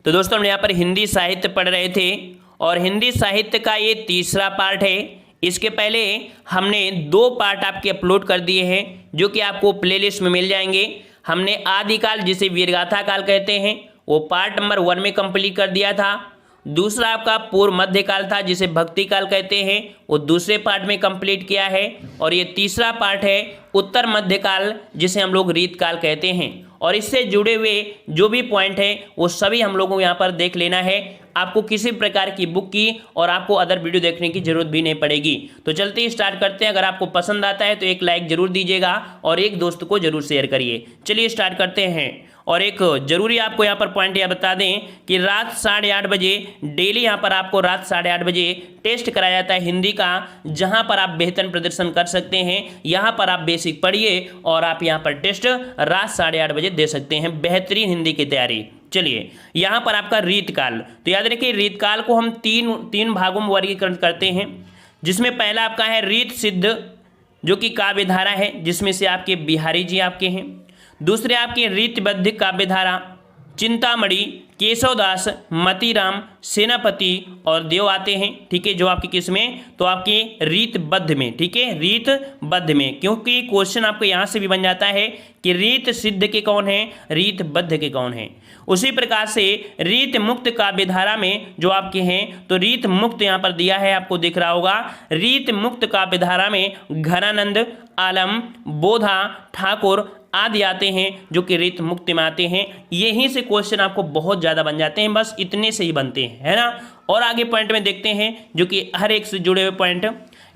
तो दोस्तों हम यहाँ पर हिंदी साहित्य पढ़ रहे थे और हिंदी साहित्य का ये तीसरा पार्ट है। इसके पहले हमने 2 पार्ट आपके अपलोड कर दिए हैं जो कि आपको प्लेलिस्ट में मिल जाएंगे। हमने आदिकाल जिसे वीरगाथा काल कहते हैं वो पार्ट नंबर 1 में कंप्लीट कर दिया था। दूसरा आपका पूर्व मध्यकाल था जिसे भक्ति काल कहते हैं, वो दूसरे पार्ट में कंप्लीट किया है। और ये तीसरा पार्ट है उत्तर मध्यकाल जिसे हम लोग रीत काल कहते हैं। और इससे जुड़े हुए जो भी पॉइंट है वो सभी हम लोगों को यहाँ पर देख लेना है। आपको किसी प्रकार की बुक की और आपको अदर वीडियो देखने की जरूरत भी नहीं पड़ेगी। तो चलते ही स्टार्ट करते हैं। अगर आपको पसंद आता है तो एक लाइक जरूर दीजिएगा और एक दोस्त को जरूर शेयर करिए। चलिए स्टार्ट करते हैं। और एक जरूरी आपको यहाँ पर पॉइंट यह बता दें कि रात 8:30 बजे डेली यहाँ पर आपको रात 8:30 बजे टेस्ट कराया जाता है हिंदी का, जहाँ पर आप बेहतर प्रदर्शन कर सकते हैं। यहाँ पर आप बेसिक पढ़िए और आप यहाँ पर टेस्ट रात 8:30 बजे दे सकते हैं बेहतरीन हिंदी की तैयारी। चलिए यहाँ पर आपका रीतकाल, तो याद रखिए रीतकाल को हम तीन भागों में वर्गीकरण करते हैं, जिसमें पहला आपका है रीत सिद्ध जो कि काव्यधारा है, जिसमें से आपके बिहारी जी आपके हैं। दूसरे आपके रीतबद्ध काव्यधारा चिंतामणि, केशवदास, मतीराम, सेनापति और देव आते हैं। ठीक है, जो आपके किस में, तो आपके रीतबद्ध में। ठीक है, रीतबद्ध में, क्योंकि क्वेश्चन आपको यहाँ से भी बन जाता है कि रीत सिद्ध के कौन है, रीतबद्ध के कौन है। उसी प्रकार से रीत मुक्त काव्यधारा में जो आपके हैं, तो रीत मुक्त यहाँ पर दिया है, आपको दिख रहा होगा। रीत मुक्त काव्यधारा में घनानंद, आलम, बोधा, ठाकुर आदि आते हैं जो कि रीत मुक्त में आते हैं। यहीं से क्वेश्चन आपको बहुत ज़्यादा बन जाते हैं, बस इतने से ही बनते हैं, है ना। और आगे पॉइंट में देखते हैं जो कि हर एक से जुड़े हुए पॉइंट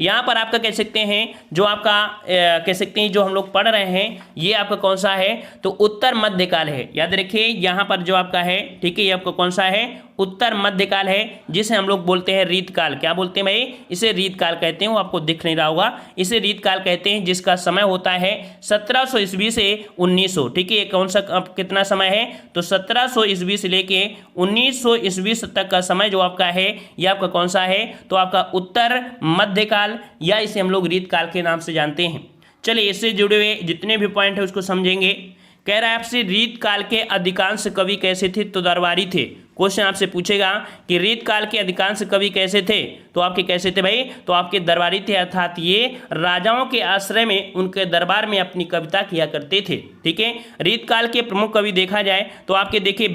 यहाँ पर आपका कह सकते हैं, जो आपका कह सकते हैं जो हम लोग पढ़ रहे हैं ये आपका कौन सा है, तो उत्तर मध्यकाल है। याद रखिए यहाँ पर जो आपका है, ठीक है, ये आपका कौन सा है, उत्तर मध्यकाल है, जिसे हम लोग बोलते हैं रीतकाल। क्या बोलते हैं भाई, इसे रीतकाल कहते हैं। वो आपको दिख नहीं रहा होगा, इसे रीतकाल कहते हैं, जिसका समय होता है 1700 ईस्वी से 1900। ठीक है, ये कौन सा कितना समय है, तो 1700 ईस्वी से लेके 1900 ईस्वी तक का समय जो आपका है ये आपका कौन सा है, तो आपका उत्तर मध्यकाल, या इसे हम लोग रीतकाल के नाम से जानते हैं। चलिए इससे जुड़े हुए जितने भी पॉइंट है उसको समझेंगे। कह रहा है आपसे रीतकाल के अधिकांश कवि कैसे थे, तो दरबारी थे। क्वेश्चन आपसे पूछेगा कि रीतकाल के अधिकांश कवि कैसे थे, तो आपके कैसे थे भाई, तो आपके दरबारी थे, अर्थात ये राजाओं के आश्रय में उनके दरबार में अपनी कविता किया करते थे। ठीक है, रीतकाल के प्रमुख कवि देखा जाए तो आपके देखिए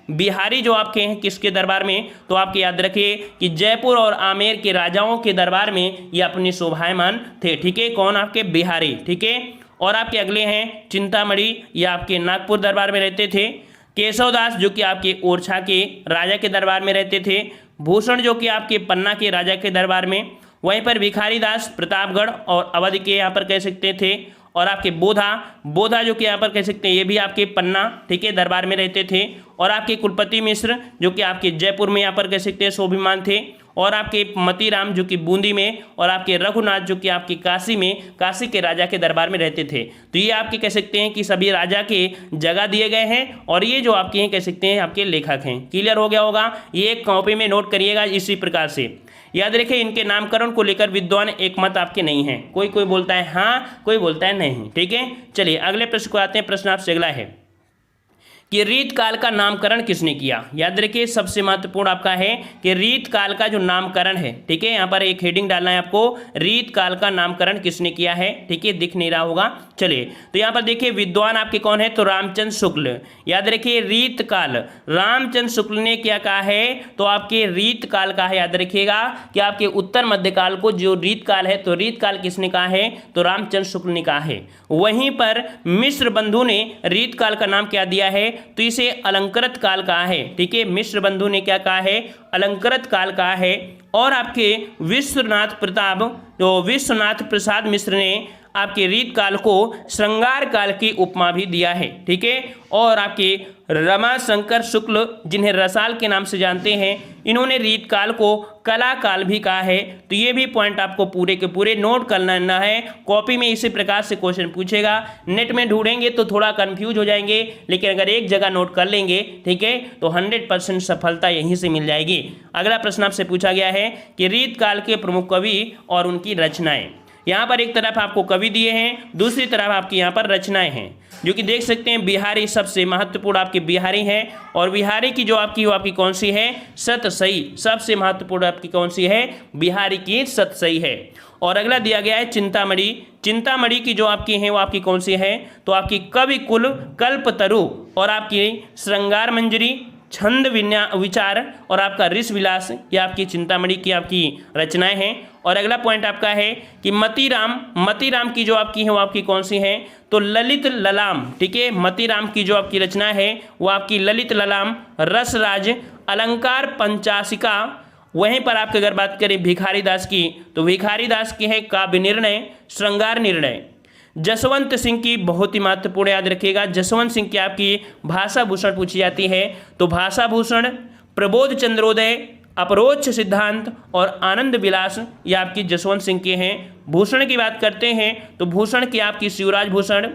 बिहारी जो आपके हैं किसके दरबार में, तो आपके याद रखिए कि जयपुर और आमेर के राजाओं के दरबार में ये अपने शोभायमान थे। ठीक है, कौन, आपके बिहारी। ठीक है, और आपके अगले हैं चिंतामणि, ये आपके नागपुर दरबार में रहते थे। केशवदास जो कि आपके ओरछा के राजा के दरबार में रहते थे। भूषण जो कि आपके पन्ना के राजा के दरबार में। वहीं पर भिखारी दास प्रतापगढ़ और अवध के यहाँ पर कह सकते थे। और आपके बोधा जो कि यहाँ पर कह सकते हैं ये भी आपके पन्ना, ठीक है, दरबार में रहते थे। और आपके कुलपति मिश्र जो कि आपके जयपुर में यहाँ पर कह सकते हैं शोभिमान थे। और आपके मतीराम जो कि बूंदी में। और आपके रघुनाथ जो कि आपके काशी में, काशी के राजा के दरबार में रहते थे। तो ये आपके कह सकते हैं कि सभी राजा के जगह दिए गए हैं और ये जो आपके हैं कह सकते हैं आपके लेखक हैं। क्लियर हो गया होगा, ये एक कॉपी में नोट करिएगा इसी प्रकार से। याद रखिए इनके नामकरण को लेकर विद्वान एक मत आपके नहीं है, कोई बोलता है हाँ, कोई बोलता है नहीं। ठीक है, चलिए अगले प्रश्न को आते हैं। प्रश्न आपसे अगला है कि रीतकाल का नामकरण किसने किया। याद रखिए सबसे महत्वपूर्ण आपका है कि रीतकाल का जो नामकरण है, ठीक है, यहाँ पर एक हेडिंग डालना है आपको, रीतकाल का नामकरण किसने किया है। ठीक है, दिख नहीं रहा होगा, चलिए तो यहाँ पर देखिए विद्वान आपके कौन है, तो रामचंद्र शुक्ल। याद रखिए रीतकाल रामचंद्र शुक्ल ने क्या कहा है, तो आपके रीतकाल का है। याद रखिएगा कि आपके उत्तर मध्यकाल को जो रीतकाल है, तो रीतकाल किसने कहा है, तो रामचंद्र शुक्ल ने कहा है। वहीं पर मिश्र बंधु ने रीतकाल का नाम क्या दिया है, तो इसे अलंकृत काल कहा है। ठीक है, मिश्र बंधु ने क्या कहा है, अलंकृत काल कहा है। और आपके विश्वनाथ प्रसाद मिश्र ने आपके रीतकाल को श्रृंगार काल की उपमा भी दिया है। ठीक है, और आपके रमाशंकर शुक्ल जिन्हें रसाल के नाम से जानते हैं, इन्होंने रीतकाल को कला काल भी कहा है। तो ये भी पॉइंट आपको पूरे के पूरे नोट करना है। कॉपी में इसी प्रकार से क्वेश्चन पूछेगा, नेट में ढूंढेंगे तो थोड़ा कंफ्यूज हो जाएंगे, लेकिन अगर एक जगह नोट कर लेंगे, ठीक है, तो 100% सफलता यहीं से मिल जाएगी। अगला प्रश्न आपसे पूछा गया है कि रीतकाल के प्रमुख कवि और उनकी रचनाएं। यहाँ पर एक तरफ आपको कवि दिए हैं, दूसरी तरफ आपकी यहाँ पर रचनाएं हैं, जो कि देख सकते हैं बिहारी सबसे महत्वपूर्ण आपके बिहारी हैं। और बिहारी की जो आपकी वो आपकी कौन सी है, सतसई, सबसे महत्वपूर्ण आपकी कौन सी है, बिहारी की सतसई है। और अगला दिया गया है चिंतामणि। चिंतामणि की जो आपकी है वो आपकी कौन सी है, तो आपकी कवि कुल कल्पतरु और आपकी श्रृंगार मंजरी, छंद विचार और आपका ऋष विलास, ये आपकी चिंतामणि की आपकी रचनाएं हैं। और अगला पॉइंट आपका है कि मतीराम। मतीराम की जो आपकी है वो आपकी कौन सी है, तो ललित ललाम, ठीक है। मतीराम की जो आपकी रचना है वो आपकी ललित ललाम, रसराज, अलंकार पंचासिका। वहीं पर आपकी अगर बात करें भिखारी दास की, तो भिखारी दास की है काव्य निर्णय, श्रृंगार निर्णय। जसवंत सिंह की बहुत ही महत्वपूर्ण, याद रखिएगा, जसवंत सिंह की आपकी भाषा भूषण पूछी जाती है, तो भाषा भूषण, प्रबोध चंद्रोदय, अपरोक्ष सिद्धांत और आनंद विलास, ये आपकी जसवंत सिंह के हैं। भूषण की बात करते हैं तो भूषण की आपकी शिवराज भूषण,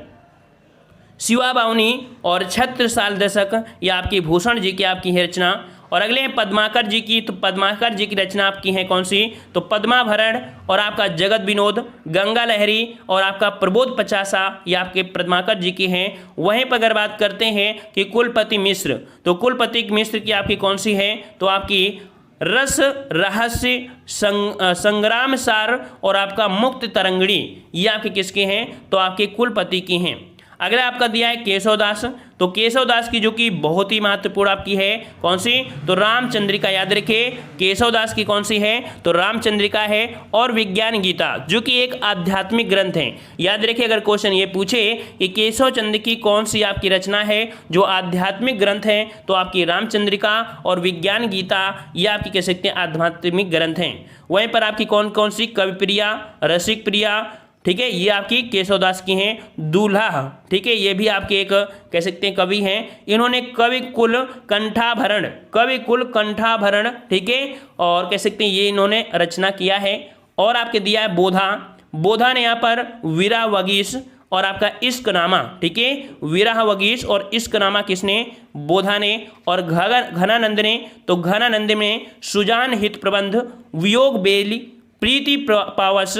शिवा बावनी और छत्रसाल दशक, ये आपकी भूषण जी की आपकी है रचना। और अगले हैं पद्माकर जी की, तो पद्माकर जी की रचना आपकी है कौन सी, तो पद्माभरण और आपका जगत विनोद, गंगा लहरी और आपका प्रबोध पचासा, ये आपके पद्माकर जी की हैं। वहीं पर अगर बात करते हैं कि कुलपति मिश्र, तो कुलपति मिश्र की आपकी कौन सी है, तो आपकी रस रहस्य, संग्राम सार और आपका मुक्त तरंगड़ी, ये आपके किसके हैं, तो आपके कुलपति की हैं। अगला आपका दिया है केशवदास। तो केशवदास की जो कि बहुत ही महत्वपूर्ण आपकी है कौन सी, तो रामचंद्रिका, याद रखिए केशवदास की कौन सी है, तो रामचंद्रिका है। और विज्ञान गीता जो कि एक आध्यात्मिक ग्रंथ है, याद रखिए अगर क्वेश्चन ये पूछे कि केशव चंद्र की कौन सी आपकी रचना है जो आध्यात्मिक ग्रंथ है, तो आपकी रामचंद्रिका और विज्ञान गीता, ये आपकी कह सकते हैं आध्यात्मिक ग्रंथ हैं। वहीं पर आपकी कौन कौन सी, कविप्रिया, रसिक प्रिया, ठीक है, ये आपकी केशवदास की हैं। दूल्हा, ठीक है, ये भी आपके एक कह सकते हैं कवि हैं। इन्होंने कवि कुल कंठाभरण, कवि कुल कंठाभरण, ठीक है, और कह सकते हैं ये इन्होंने रचना किया है। और आपके दिया है बोधा। बोधा ने यहाँ पर वीरावगीश और आपका इश्कनामा, ठीक है, वीरावगीश और इश्कनामा किसने, बोधा ने। और घनानंद ने, तो घनानंद में सुजान हित प्रबंध, वियोग बेली, प्रीति पावस,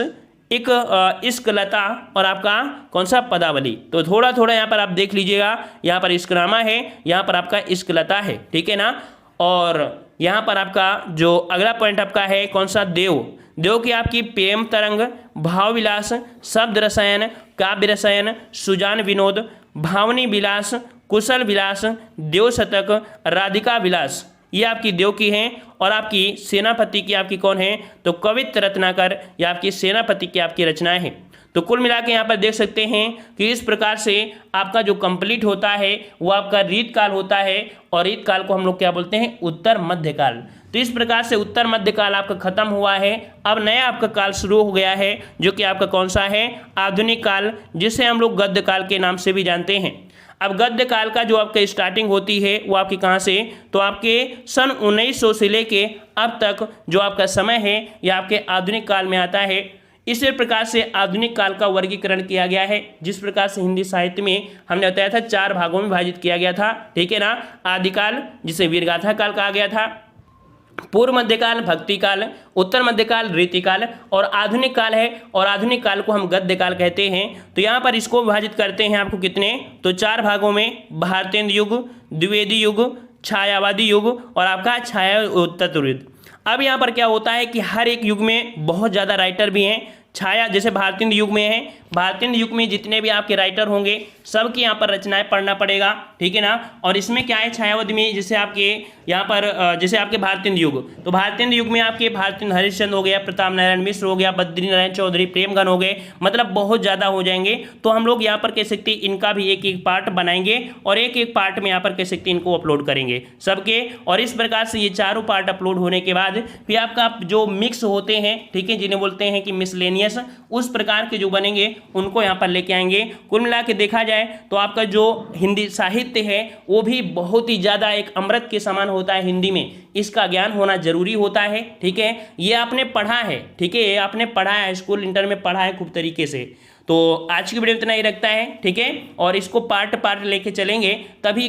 एक इश्कलता और आपका कौन सा, पदावली। तो थोड़ा थोड़ा यहाँ पर आप देख लीजिएगा, यहाँ पर इश्कनामा है, यहाँ पर आपका इश्कलता है, ठीक है ना। और यहाँ पर आपका जो अगला पॉइंट आपका है कौन सा, देव। देव की आपकी प्रेम तरंग, भाव विलास, शब्द रसायन, काव्य रसायन, सुजान विनोद, भावनी विलास, कुशल विलास, देव शतक, राधिका विलास, ये आपकी देव की हैं। और आपकी सेनापति की आपकी कौन है, तो कवित्त रत्नाकर, या आपकी सेनापति की आपकी रचनाएं हैं। तो कुल मिला के यहाँ पर देख सकते हैं कि इस प्रकार से आपका जो कंप्लीट होता है वो आपका रीतकाल होता है। और रीतकाल को हम लोग क्या बोलते हैं, उत्तर मध्यकाल। तो इस प्रकार से उत्तर मध्यकाल आपका खत्म हुआ है। अब नया आपका काल शुरू हो गया है, जो कि आपका कौन सा है, आधुनिक काल, जिसे हम लोग गद्य काल के नाम से भी जानते हैं। अब गद्य काल का जो आपका स्टार्टिंग होती है वो आपकी कहाँ से, तो आपके सन 1900 से लेके अब तक जो आपका समय है यह आपके आधुनिक काल में आता है। इसी प्रकार से आधुनिक काल का वर्गीकरण किया गया है, जिस प्रकार से हिंदी साहित्य में हमने बताया था 4 भागों में विभाजित किया गया था, ठीक है ना। आदिकाल जिसे वीरगाथा काल कहा गया था, पूर्व मध्यकाल भक्ति काल, उत्तर मध्यकाल रीतिकाल और आधुनिक काल है। और आधुनिक काल को हम गद्य काल कहते हैं। तो यहाँ पर इसको विभाजित करते हैं आपको कितने, तो 4 भागों में, भारतेंद्र युग, द्विवेदी युग, छायावादी युग और आपका छायात्तर युग। अब यहाँ पर क्या होता है कि हर एक युग में बहुत ज़्यादा राइटर भी हैं। छाया जैसे भारतेंद्र युग में है, भारतेंद्र युग में जितने भी आपके राइटर होंगे सबकी यहाँ पर रचनाएं पढ़ना पड़ेगा, ठीक है ना। और इसमें क्या है, छायावादी में जैसे आपके यहाँ पर जैसे आपके भारतेंद्र युग, तो भारतेंद्र युग में आपके भारतेंद्र हरिश्चंद्र हो गया, प्रताप नारायण मिश्र हो गया, बद्री नारायण चौधरी, प्रेमगन हो गए, मतलब बहुत ज़्यादा हो जाएंगे। तो हम लोग यहाँ पर कह सकते हैं इनका भी एक एक पार्ट बनाएंगे और एक एक पार्ट में यहाँ पर कह सकते हैं इनको अपलोड करेंगे सबके। और इस प्रकार से ये चारों पार्ट अपलोड होने के बाद फिर आपका जो मिक्स होते हैं, ठीक है, जिन्हें बोलते हैं कि मिसलेनियस, उस प्रकार के जो बनेंगे उनको यहाँ पर लेके आएंगे। कुल मिला के देखा जाए तो आपका जो हिंदी साहित्य है वो भी बहुत ही ज़्यादा एक अमृत के समान होता है। हिंदी में इसका ज्ञान होना जरूरी होता है, ठीक है। ये आपने पढ़ा है, ठीक है, ये आपने पढ़ा है, स्कूल इंटर में पढ़ा है खूब तरीके से। तो आज की वीडियो इतना ही रखता है, ठीक है। और इसको पार्ट पार्ट लेके चलेंगे तभी